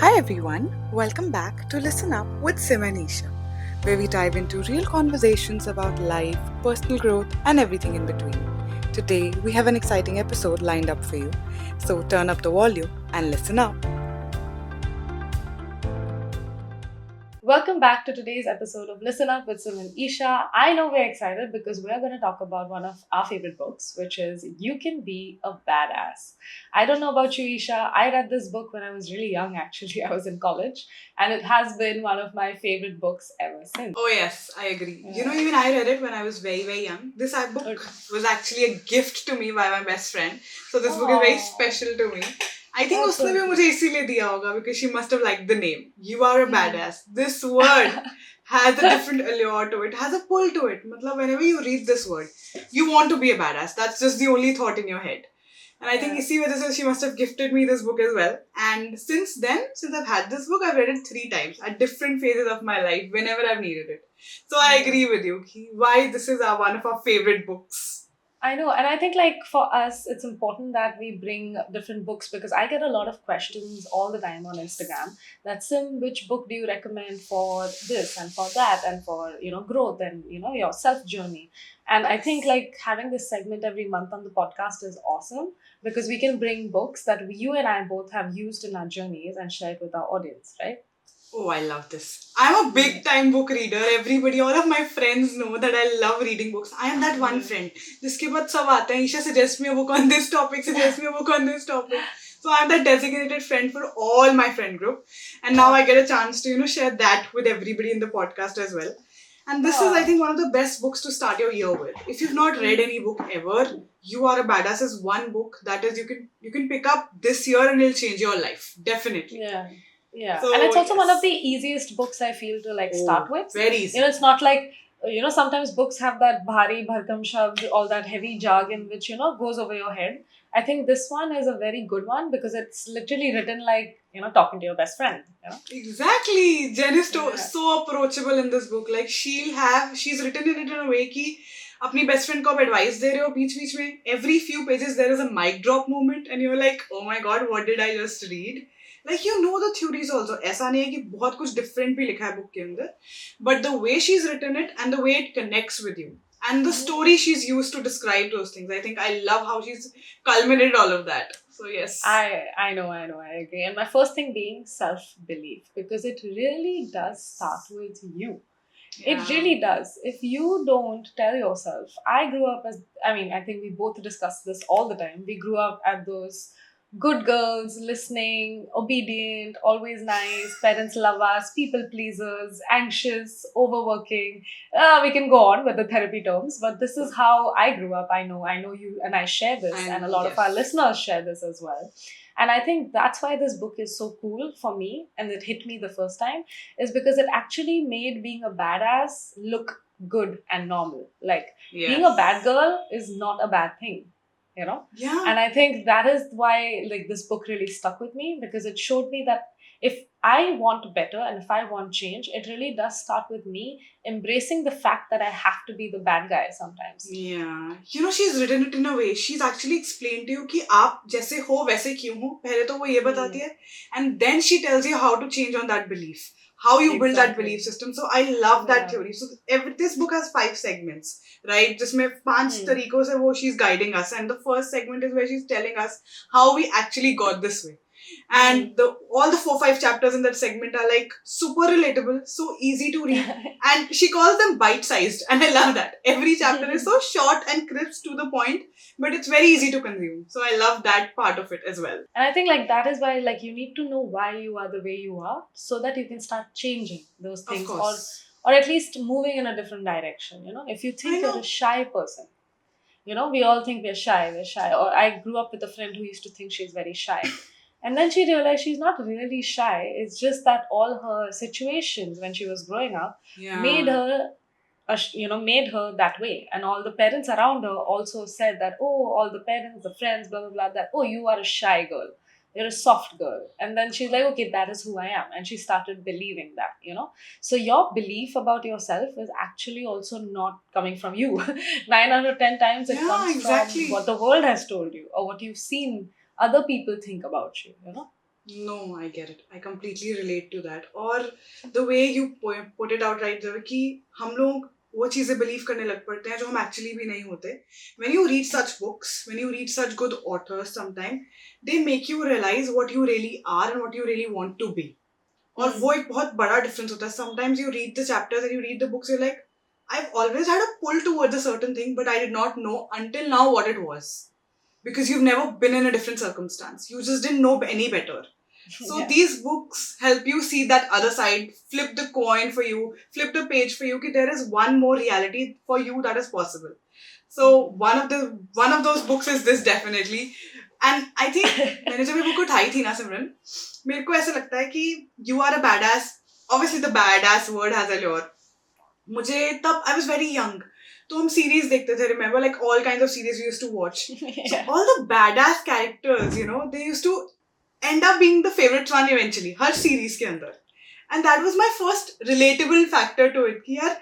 Hi everyone, welcome back to Listen Up with Sim and Isha, where we dive into real conversations about life, personal growth, and everything in between. Today, we have an exciting episode lined up for you, so turn up the volume and listen up. Welcome back to today's episode of Listen Up with Sim and Isha. I know we're excited because we're going to talk about one of our favorite books, which is You Can Be a Badass. I don't know about you, Isha. I read this book when I was really young, actually. I was in college, and it has been one of my favorite books ever since. Oh, yes, I agree. Even I read it when I was very, very young. This book was actually a gift to me by my best friend. So, this book is very special to me. I think That's उसने so भी मुझे इसीलिए दिया होगा because she must have liked the name. You are a badass. This word has a different allure to it, has a pull to it. मतलब whenever you read this word, you want to be a badass. That's just the only thought in your head. And I think इसी वजह से she must have gifted me this book as well. And since then, since I've had this book, I've read it 3 times at different phases of my life whenever I've needed it. So I agree with you. Why this is one of our favorite books. I know, and I think like for us, it's important that we bring different books because I get a lot of questions all the time on Instagram. That Sim, which book do you recommend for this and for that and for growth and your self journey? And I think like having this segment every month on the podcast is awesome because we can bring books that you and I both have used in our journeys and share it with our audience, right? Oh, I love this. I'm a big time book reader. Everybody, all of my friends know that I love reading books. I am that one friend. जिसके बाद सब आते हैं, Isha suggest me a book on this topic, suggest me a book on this topic. So I'm that designated friend for all my friend group. And now I get a chance to, share that with everybody in the podcast as well. And this is, I think, one of the best books to start your year with. If you've not read any book ever, You Are a Badass is one book that is you can pick up this year and it'll change your life. Definitely. Yeah. Yeah, So, and it's also one of the easiest books I feel to like start with. Very easy. It's not like sometimes books have that bhari bharkam shabd, all that heavy jargon which goes over your head. I think this one is a very good one because it's literally written like talking to your best friend. Exactly. Jen is so approachable in this book. Like she's written it in a way कि अपनी best friend को आप advice दे रहे हो बीच बीच में. Every few pages there is a mic drop moment and you're like, oh my god, what did I just read? Like the theories also. ऐसा नहीं है कि बहुत कुछ different भी लिखा है book के अंदर. But the way she's written it and the way it connects with you. And the story she's used to describe those things. I think I love how she's culminated all of that. So yes. I know, I agree. And my first thing being self-belief because it really does start with you. Yeah. It really does. If you don't tell yourself, I grew up I think we both discuss this all the time. We grew up at those good girls, listening, obedient, always nice, parents love us, people pleasers, anxious, overworking. We can go on with the therapy terms, but this is how I grew up. I know you and I share this, and a lot of our listeners share this as well. And I think that's why this book is so cool for me and it hit me the first time is because it actually made being a badass look good and normal. Like being a bad girl is not a bad thing. Yeah. And I think that is why like this book really stuck with me because it showed me that if I want better and if I want change, it really does start with me embracing the fact that I have to be the bad guy sometimes. Yeah. She's written it in a way. She's actually explained to you कि आप जैसे हो वैसे क्यों हो. पहले तो वो ये बताती है. And then she tells you how to change on that belief. How you build that belief system. So I love that theory. So this book has 5 segments, right? जिसमें 5 तरीकों से वो she's guiding us. And the first segment is where she's telling us how we actually got this way. And all the 4-5 chapters in that segment are like super relatable, so easy to read. And she calls them bite-sized. And I love that. Every chapter is so short and crisp to the point, but it's very easy to consume. So I love that part of it as well. And I think like that is why like you need to know why you are the way you are so that you can start changing those things or at least moving in a different direction. If you think you're a shy person, we all think we're shy. Or I grew up with a friend who used to think she's very shy. And then she realized she's not really shy. It's just that all her situations when she was growing up made her made her that way. And all the parents around her also said that, oh, all the parents, the friends, blah, blah, blah, that, oh, you are a shy girl. You're a soft girl. And then she's like, okay, that is who I am. And she started believing that. So your belief about yourself is actually also not coming from you. 9 out of 10 times it comes from what the world has told you or what you've seen other people think about you. No, I get it. I completely relate to that. और the way you put it out right there कि हम लोग वो चीजें believe करने लग पड़ते हैं जो हम actually भी नहीं होते. When you read such books, when you read such good authors, sometimes they make you realize what you really are and what you really want to be. और वो एक बहुत बड़ा difference होता है. Sometimes you read the chapters and you read the books, you're like, I've always had a pull towards a certain thing, but I did not know until now what it was. Because you've never been in a different circumstance. You just didn't know any better. So Yeah. these books help you see that other side, flip the coin for you, flip the page for you, that there is one more reality for you that is possible. So one of those books is this definitely. And I think मैंने जब ये book उठाई थी ना सिमरन, मेरे को ऐसा लगता है कि you are a badass. Obviously the badass word has a lure. मुझे तब I was very young. तो हम series देखते थे, remember, like all kinds of series we used to watch. Yeah. So all the badass characters, you know, they used to end up being the favorite one eventually, her series के अंदर. And that was my first relatable factor to it. कि यार,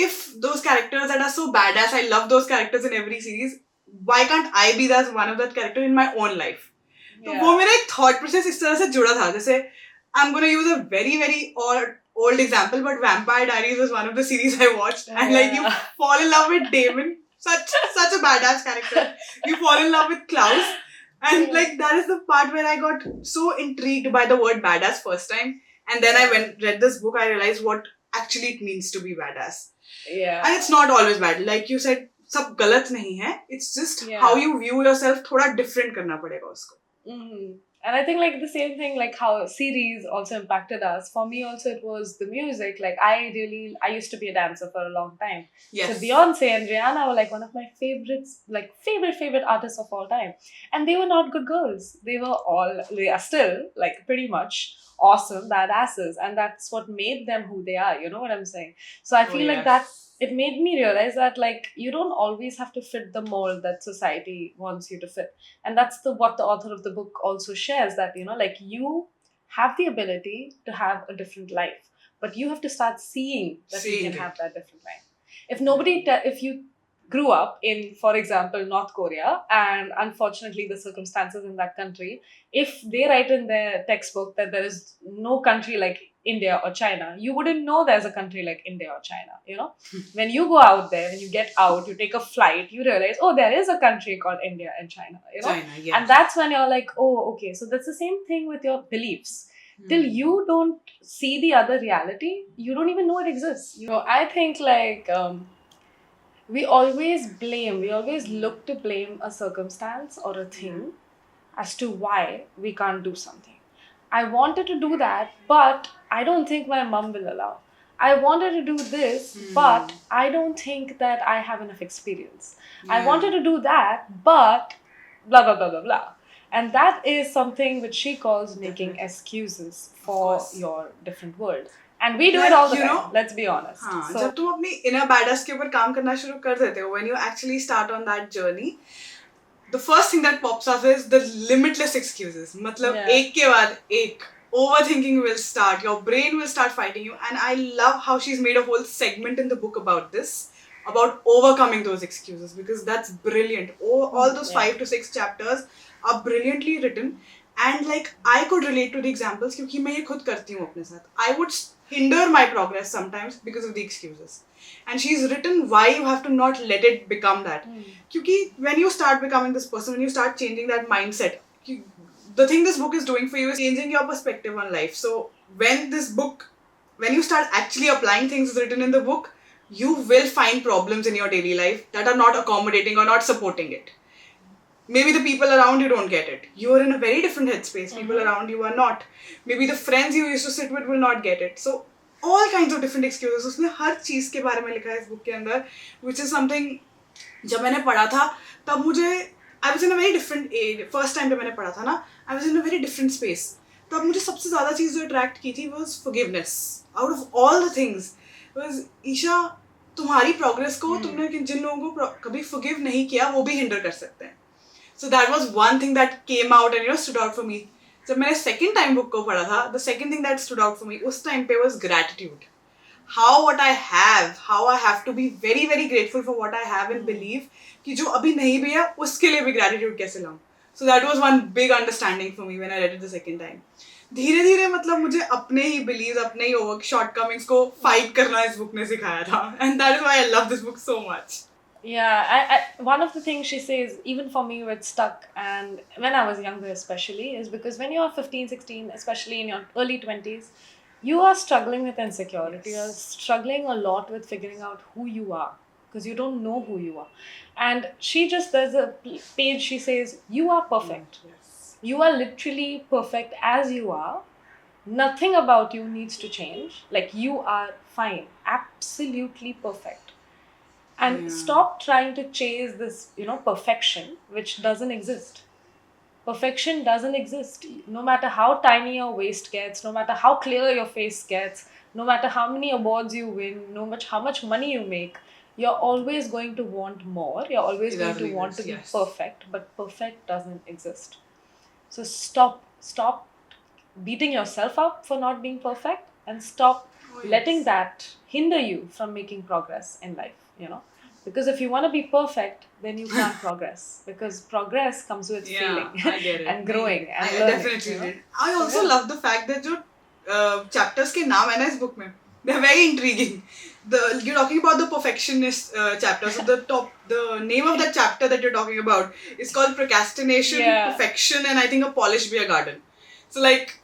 if those characters that are so badass, I love those characters in every series, why can't I be that one of that character in my own life? तो वो मेरा एक thought process इस तरह से जुड़ा था. जैसे I'm gonna use a very very old example, but Vampire Diaries was one of the series I watched, and like you fall in love with Damon, such a badass character. You fall in love with Klaus. And like that is the part where I got so intrigued by the word badass first time, and then I read this book. I realized what actually it means to be badass. Yeah. And it's not always bad. Like you said, सब गलत नहीं है. It's just how you view yourself. थोड़ा different करना पड़ेगा उसको. Mm-hmm. And I think like the same thing, like how series also impacted us. For me also it was the music. Like I used to be a dancer for a long time. Yes. So Beyonce and Rihanna were like one of my favorites, like favorite artists of all time. And they were not good girls. They are still like pretty much awesome badasses. And that's what made them who they are. You know what I'm saying? So I feel like that it made me realize that like you don't always have to fit the mold that society wants you to fit. And that's what the author of the book also shares, that you know, like you have the ability to have a different life, but you have to start seeing that you can have that different life. If you grew up in, for example, North Korea, and unfortunately the circumstances in that country, if they write in their textbook that there is no country like India or China, you wouldn't know there's a country like India or China, you know. When you go out there, when you get out, you take a flight, you realize, oh, there is a country called India and China, you know. China, yes. And that's when you're like, oh, okay, so that's the same thing with your beliefs. Till you don't see the other reality, you don't even know it exists. You know, I think like we always look to blame a circumstance or a thing as to why we can't do something. I wanted to do that, but I don't think my mom will allow. I wanted to do this, but I don't think that I have enough experience. I wanted to do that, but blah, blah, blah, blah, blah. And that is something which she calls making excuses for your different world. And we do it all the time, let's be honest. So, जब तुम अपनी inner badass के ऊपर काम करना शुरू कर देते हो, when you actually start on that journey, the first thing that pops up is the limitless excuses. मतलब एक के बाद एक overthinking will start, your brain will start fighting you, and I love how she's made a whole segment in the book about this, about overcoming those excuses, because that's brilliant. All those 5 to 6 chapters are brilliantly written, and like I could relate to the examples क्योंकि मैं ये खुद करती हूँ अपने साथ. I would hinder my progress sometimes because of the excuses. And she's written why you have to not let it become that. Because when you start becoming this person, when you start changing that mindset, the thing this book is doing for you is changing your perspective on life. So when you start actually applying things written in the book, you will find problems in your daily life that are not accommodating or not supporting it. Maybe the people around you don't get it. You are in a very different headspace. People around you are not. Maybe the friends you used to sit with will not get it. So all kinds of different excuses. उसने हर चीज के बारे में लिखा है इस book के अंदर, which is something जब मैंने पढ़ा था तब मुझे I was in a very different age. First time जब मैंने पढ़ा था ना, I was in a very different space. तब मुझे सबसे ज़्यादा चीज़ जो attract की थी was forgiveness. Out of all the things, was Isha तुम्हारी progress को तुमने जिन लोगों को कभी forgive नहीं किया वो भी hinder कर सकते हैं. So that was one thing that came out and stood out for me. जब मैंने second time book को पढ़ा था, the second thing that stood out for me उस time पे was gratitude. What I have, how I have to be very very grateful for what I have and believe कि जो अभी नहीं भी है उसके लिए भी gratitude कैसे लाऊं. So that was one big understanding for me when I read it the second time. धीरे धीरे मतलब मुझे अपने ही बिलीव, अपने ही ओवर शॉर्टकमिंग्स को फाइट करना इस बुक ने सिखाया था, and that is why I love this book so much. Yeah, one of the things she says, even for me, with stuck, and when I was younger especially, is because when you are 15, 16, especially in your early 20s, you are struggling with insecurity. You're struggling a lot with figuring out who you are because you don't know who you are. And she just, there's a page, she says, you are perfect. Yes. You are literally perfect as you are. Nothing about you needs to change. Like, you are fine, absolutely perfect. And Yeah. stop trying to chase this, perfection, which doesn't exist. Perfection doesn't exist. No matter how tiny your waist gets, no matter how clear your face gets, no matter how many awards you win, no much how much money you make, you're always going to want more. You're always It going to doesn't want to exist, be yes. perfect, but perfect doesn't exist. So stop beating yourself up for not being perfect, and stop Oh, yes. letting that hinder you from making progress in life. Because if you want to be perfect, then you can't progress, because progress comes with failing I get it. and growing and I learning. definitely you know? did. I So, also yeah. love the fact that जो chapters के नाम है ना इस book में, they're very intriguing. You're talking about the perfectionist chapter. So the name of that chapter that you're talking about is called procrastination, Yeah. perfection, and I think a polished beer garden. So like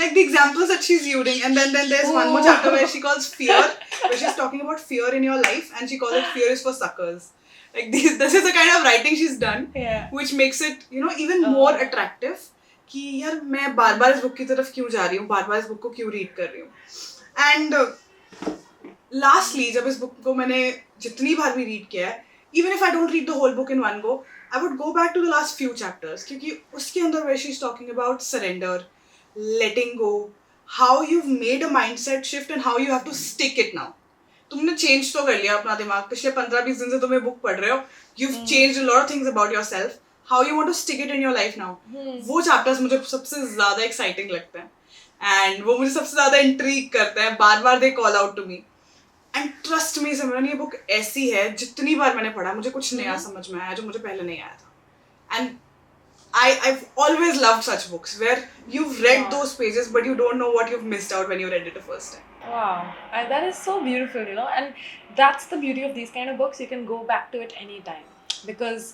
like the examples that she's using, and then there's one more chapter where she calls fear, where she's talking about fear in your life, and she calls it fear is for suckers. Like this is the kind of writing she's done, Yeah. which makes it even more attractive. कि यार मैं बार बार इस book की तरफ क्यों जा रही हूँ, बार बार इस बुक को क्यों रीड कर रही हूँ. एंड लास्टली जब इस बुक को मैंने जितनी बार भी रीड किया है, even if I don't read the whole book in one go, I would go back to the last few chapters, क्योंकि उसके अंदर where she's talking about surrender, letting go, how you've made a mindset shift and how you have to stick it now. तुमने change तो कर लिया अपना दिमाग, पिछले 15-20 दिन से तुम ये बुक पढ़ रहे हो, you've changed a lot of things about yourself, how you want to stick it in your life now. वो chapters मुझे सबसे ज़्यादा exciting लगते हैं, and वो मुझे सबसे ज़्यादा intrigue करते हैं, बार बार they call out to me. And trust me Simran, ये बुक ऐसी है, जितनी बार मैंने पढ़ा मुझे कुछ नया समझ में आया जो मुझे पहले नहीं आया था. And I've always loved such books where you've read those pages but you don't know what you've missed out when you read it the first time. Wow, that is so beautiful, and that's the beauty of these kind of books. You can go back to it anytime, because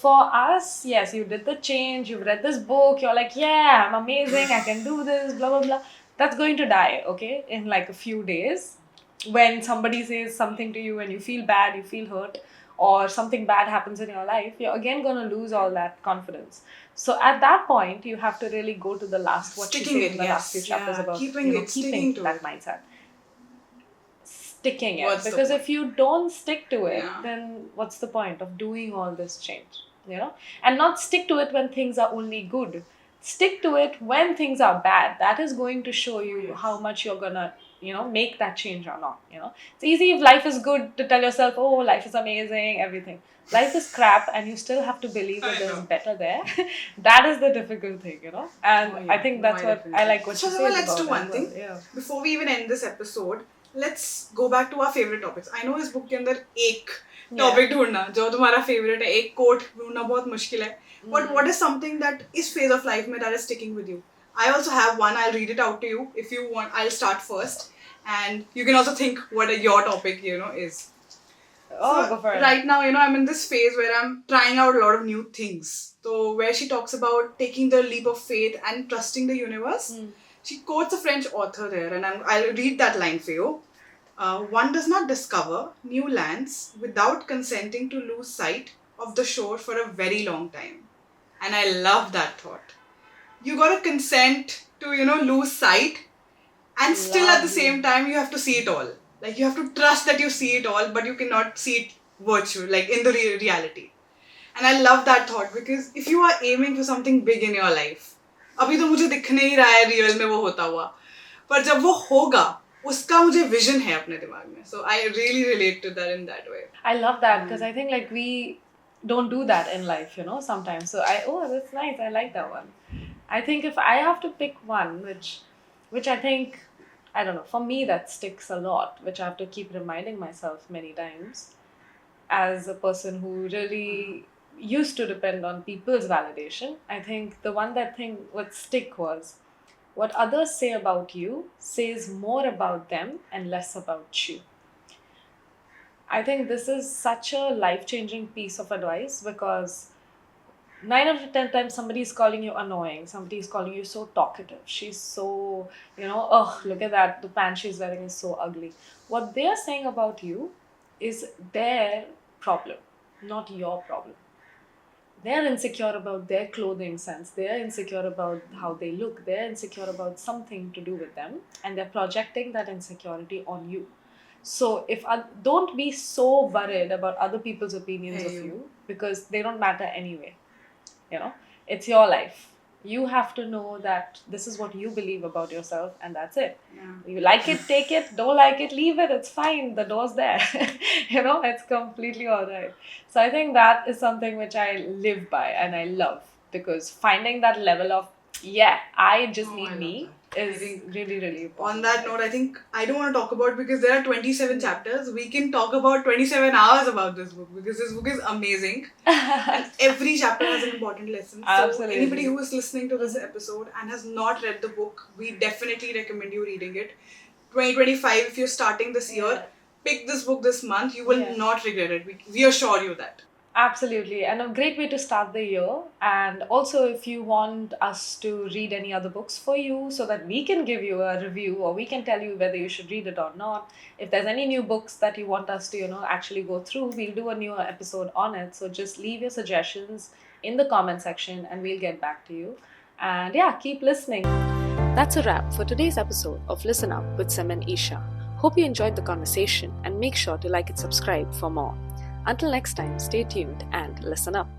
for us, yes, you did the change, you've read this book, you're like, yeah, I'm amazing, I can do this, blah blah blah. That's going to die, okay, in like a few days, when somebody says something to you and you feel bad, you feel hurt, or something bad happens in your life, you're again going to lose all that confidence. So at that point, you have to really go to the last, what Sticking she says it, in the last few yes, chapters yeah, about keeping it, keeping sticking to that it. mindset. Sticking it. What's the Because point? if you don't stick to it, Yeah. then what's the point of doing all this change? And not stick to it when things are only good. Stick to it when things are bad. That is going to show you how much you're gonna make that change or not. It's easy if life is good to tell yourself, oh, life is amazing, everything. Life is crap, and you still have to believe that there's better there. That is the difficult thing. And I think that's what I like what So she says Simran, let's about do it one as thing. well. Yeah. Before we even end this episode, let's go back to our favorite topics. I know इस book के अंदर एक topic ढूंढना जो तुम्हारा favorite है, एक quote ढूंढना बहुत मुश्किल है. But what is something that is phase of life में that is sticking with you? I also have one. I'll read it out to you if you want. I'll start first, and you can also think what your topic is. Oh, So go for it. right now, I'm in this phase where I'm trying out a lot of new things. So where she talks about taking the leap of faith and trusting the universe, she quotes a French author there, and I'll read that line for you. One does not discover new lands without consenting to lose sight of the shore for a very long time. And I love that thought. You gotta consent to, lose sight, and still at the same time you have to see it all. Like you have to trust that you see it all, but you cannot see it virtual, like in the reality. And I love that thought, because if you are aiming for something big in your life, अभी तो मुझे दिख नहीं रहा है real में वो होता हुआ, पर जब वो होगा उसका मुझे विजन है अपने दिमाग में. So I really relate to that in that way. I love that, because I think like we don't do that in life, sometimes. So that's nice. I like that one. I think if I have to pick one, which I think, I don't know, for me that sticks a lot, which I have to keep reminding myself many times, as a person who really used to depend on people's validation, I think the one that thing would stick was, What others say about you says more about them and less about you. I think this is such a life-changing piece of advice because 9 out of 10 times somebody is calling you annoying, somebody is calling you so talkative, she's so, oh, look at that, the pants she's wearing is so ugly. What they are saying about you is their problem, not your problem. They're insecure about their clothing sense, they're insecure about how they look, they're insecure about something to do with them, and they're projecting that insecurity on you. So don't be so worried about other people's opinions of you, because they don't matter anyway. It's your life. You have to know that this is what you believe about yourself, and that's it. You like it, take it. Don't like it, leave it. It's fine. The door's there. It's completely all right. So I think that is something which I live by and I love, because finding that level of, I just need me is really, really important. On that note, I think I don't want to talk about, because there are 27 chapters. We can talk about 27 hours about this book, because this book is amazing. And every chapter has an important lesson. So Absolutely. Anybody who is listening to this episode and has not read the book, we definitely recommend you reading it. 2025, if you're starting this year, pick this book this month. You will not regret it. We assure you that. Absolutely, and a great way to start the year. And also, if you want us to read any other books for you so that we can give you a review, or we can tell you whether you should read it or not, if there's any new books that you want us to, actually go through, we'll do a new episode on it. So just leave your suggestions in the comment section and we'll get back to you. And keep listening. That's a wrap for today's episode of Listen Up with Sim and Isha. Hope you enjoyed the conversation, and make sure to like and subscribe for more. Until next time, stay tuned and listen up.